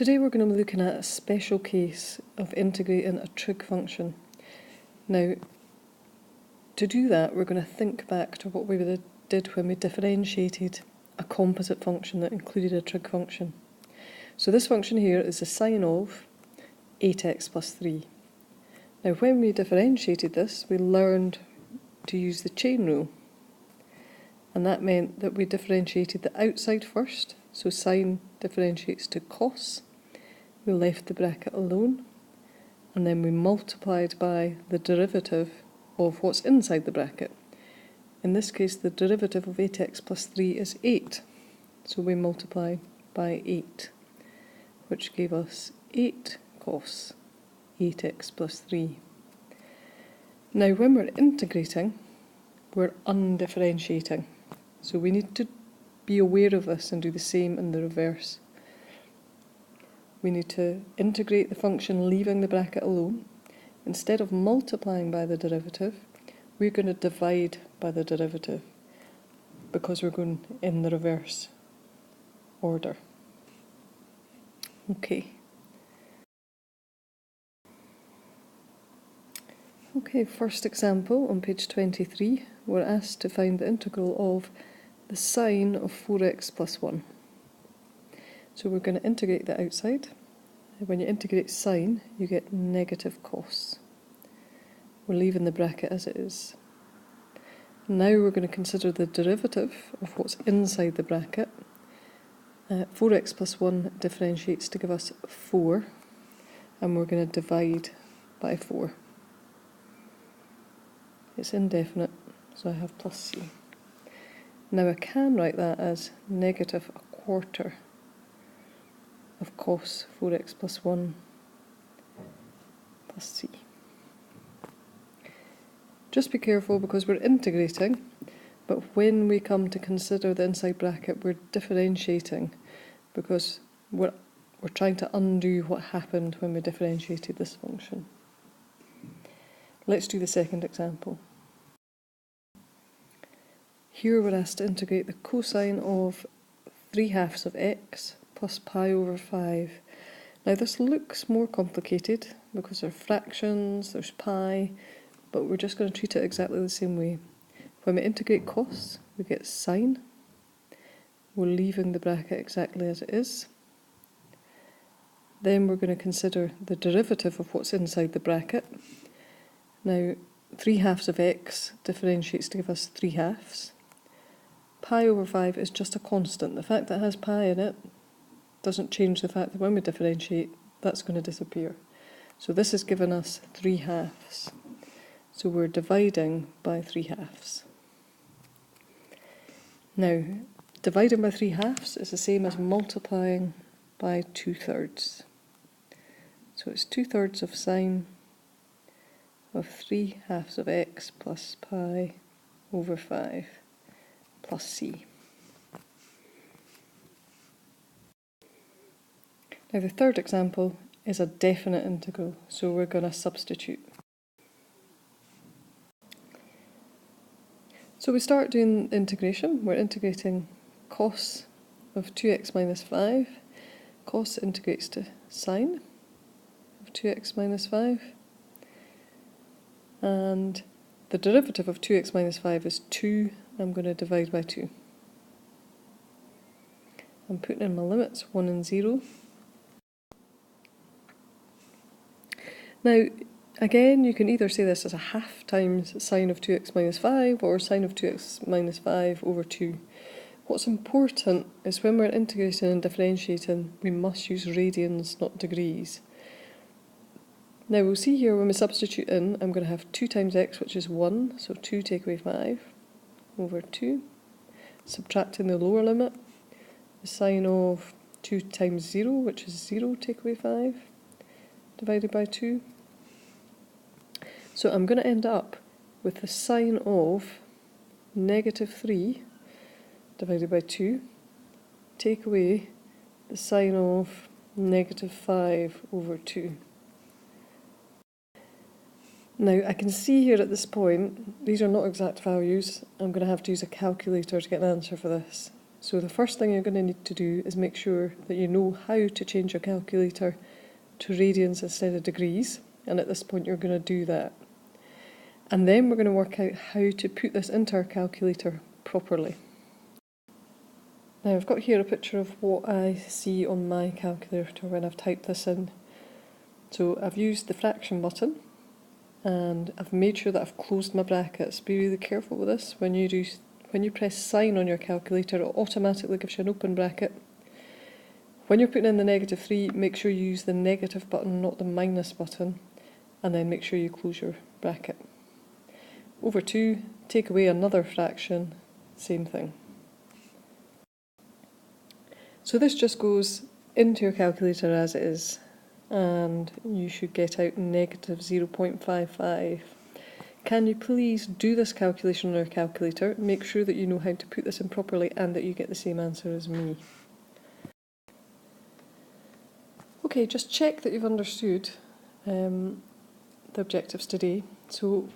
Today we're going to be looking at a special case of integrating a trig function. Now, to do that, we're going to think back to what we did when we differentiated a composite function that included a trig function. So this function here is the sine of 8x plus 3. Now, when we differentiated this, we learned to use the chain rule. And that meant that we differentiated the outside first, so sine differentiates to cos. We left the bracket alone, and then we multiplied by the derivative of what's inside the bracket. In this case, the derivative of 8x plus 3 is 8, so we multiply by 8, which gave us 8 cos 8x plus 3. Now, when we're integrating, we're undifferentiating. So we need to be aware of this and do the same in the reverse. We need to integrate the function leaving the bracket alone. Instead of multiplying by the derivative, we're going to divide by the derivative because we're going in the reverse order. Okay, first example on page 23, we're asked to find the integral of the sine of 4x plus 1. So we're going to integrate the outside. When you integrate sine, you get negative cos. We're leaving the bracket as it is. Now we're going to consider the derivative of what's inside the bracket. 4x plus 1 differentiates to give us 4, and we're going to divide by 4. It's indefinite, so I have plus c. Now I can write that as negative 1/4 of cos 4x plus 1 plus c. Just be careful because we're integrating, but when we come to consider the inside bracket, we're differentiating because we're trying to undo what happened when we differentiated this function. Let's do the second example. Here we're asked to integrate the cosine of 3/2 of x plus pi over 5. Now this looks more complicated because there are fractions, there's pi, but we're just going to treat it exactly the same way. When we integrate cos, we get sine. We're leaving the bracket exactly as it is. Then we're going to consider the derivative of what's inside the bracket. Now, 3/2 of x differentiates to give us 3/2. Pi over 5 is just a constant. The fact that it has pi in it doesn't change the fact that when we differentiate, that's going to disappear. So this has given us 3/2. So we're dividing by 3/2. Now, dividing by 3/2 is the same as multiplying by 2/3. So it's 2/3 of sine of 3/2 of x plus pi over 5 plus c. Now the third example is a definite integral, so we're going to substitute. So we start doing integration. We're integrating cos of 2x minus 5. Cos integrates to sine of 2x minus 5. And the derivative of 2x minus 5 is 2. I'm going to divide by 2. I'm putting in my limits, 1 and 0. Now, again, you can either say this as a half times sine of 2x minus 5 or sine of 2x minus 5 over 2. What's important is when we're integrating and differentiating, we must use radians, not degrees. Now we'll see here when we substitute in, I'm going to have 2 times x, which is 1, so 2 take away 5, over 2. Subtracting the lower limit, the sine of 2 times 0, which is 0, take away 5, divided by 2. So I'm going to end up with the sine of negative 3 divided by 2, take away the sine of negative 5 over 2. Now I can see here at this point, these are not exact values. I'm going to have to use a calculator to get an answer for this. So the first thing you're going to need to do is make sure that you know how to change your calculator to radians instead of degrees, and at this point you're going to do that. And then we're going to work out how to put this into our calculator properly. Now I've got here a picture of what I see on my calculator when I've typed this in. So I've used the fraction button, and I've made sure that I've closed my brackets. Be really careful with this. When you press sign on your calculator, it automatically gives you an open bracket. When you're putting in the -3, make sure you use the negative button, not the minus button, and then make sure you close your bracket. Over 2, take away another fraction, same thing. So this just goes into your calculator as it is, and you should get out -0.55. Can you please do this calculation on your calculator? Make sure that you know how to put this in properly and that you get the same answer as me. Okay, just check that you've understood the objectives today. So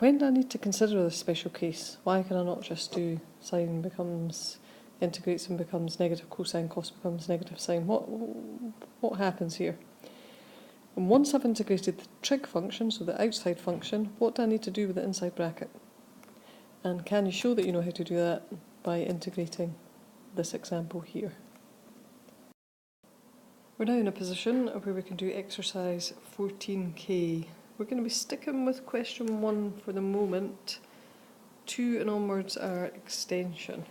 when do I need to consider this special case? Why can I not just do sine becomes integrates and becomes negative cosine, cos becomes negative sine? What happens here? And once I've integrated the trig function, so the outside function, what do I need to do with the inside bracket? And can you show that you know how to do that by integrating this example here? We're now in a position where we can do exercise 14k. We're going to be sticking with question 1 for the moment. 2 and onwards are extension.